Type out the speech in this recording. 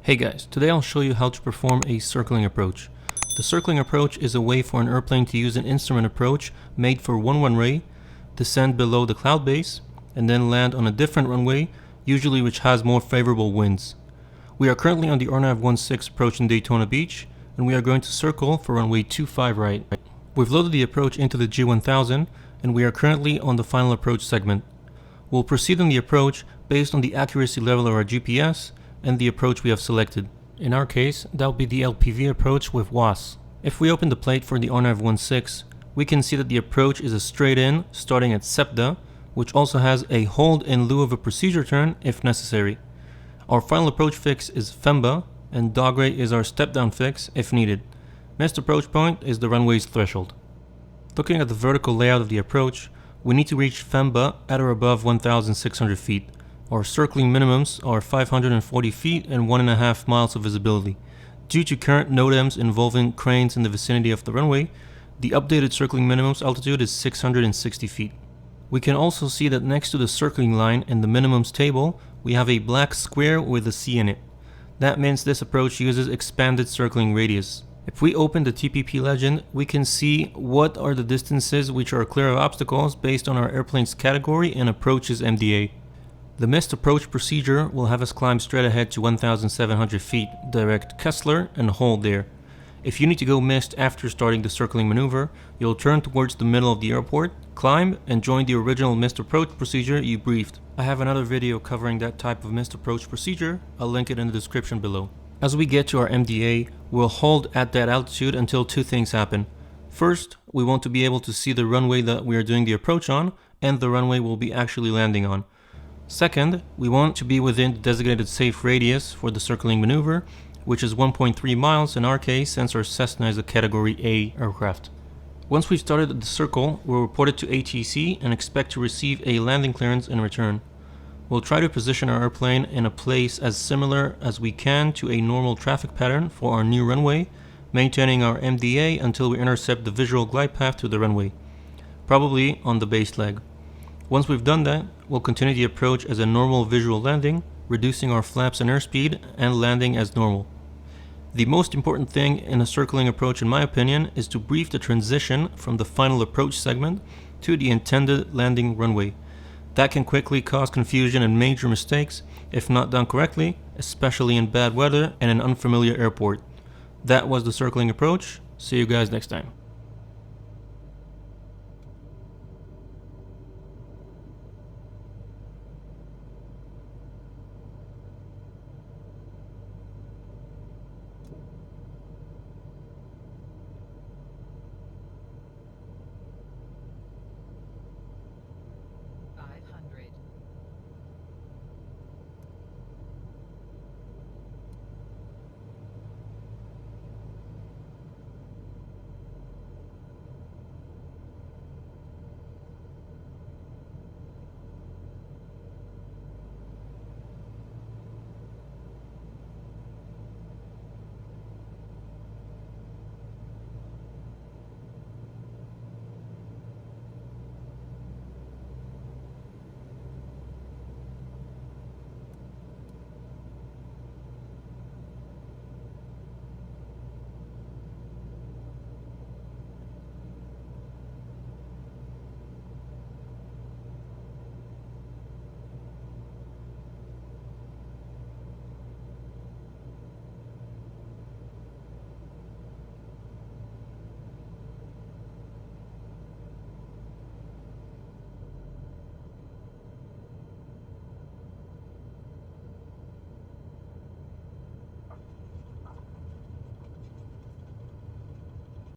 Hey guys, today I'll show you how to perform a circling approach. The circling approach is a way for an airplane to use an instrument approach made for one runway, descend below the cloud base, and then land on a different runway, usually which has more favorable winds. We are currently on the RNAV-16 approaching Daytona Beach, and we are going to circle for runway 25 right. We've loaded the approach into the G1000, and we are currently on the final approach segment. We'll proceed on the approach based on the accuracy level of our GPS and the approach we have selected. In our case, that will be the LPV approach with WAS. If we open the plate for the RNAV-16, we can see that the approach is a straight in starting at SEPDA, which also has a hold in lieu of a procedure turn if necessary. Our final approach fix is FEMBA, and dogray is our step down fix if needed. Missed approach point is the runway's threshold. Looking at the vertical layout of the approach, we need to reach FEMBA at or above 1,600 feet. Our circling minimums are 540 feet and 1.5 miles of visibility. Due to current NOTAMs involving cranes in the vicinity of the runway, the updated circling minimums altitude is 660 feet. We can also see that next to the circling line in the minimums table, we have a black square with a C in it. That means this approach uses expanded circling radius. If we open the TPP legend, we can see what are the distances which are clear of obstacles based on our airplane's category and approach's MDA. The missed approach procedure will have us climb straight ahead to 1,700 feet, direct Kessler, and hold there. If you need to go missed after starting the circling maneuver, you'll turn towards the middle of the airport, climb, and join the original missed approach procedure you briefed. I have another video covering that type of missed approach procedure. I'll link it in the description below. As we get to our MDA, we'll hold at that altitude until two things happen. First, we want to be able to see the runway that we are doing the approach on, and the runway we'll be actually landing on. Second, we want to be within the designated safe radius for the circling maneuver, which is 1.3 miles in our case since our Cessna is a Category A aircraft. Once we've started the circle, we'll report it to ATC and expect to receive a landing clearance in return. We'll try to position our airplane in a place as similar as we can to a normal traffic pattern for our new runway, maintaining our MDA until we intercept the visual glide path to the runway, probably on the base leg. Once we've done that, we'll continue the approach as a normal visual landing, reducing our flaps and airspeed, and landing as normal. The most important thing in a circling approach, in my opinion, is to brief the transition from the final approach segment to the intended landing runway. That can quickly cause confusion and major mistakes if not done correctly, especially in bad weather and an unfamiliar airport. That was the circling approach. See you guys next time.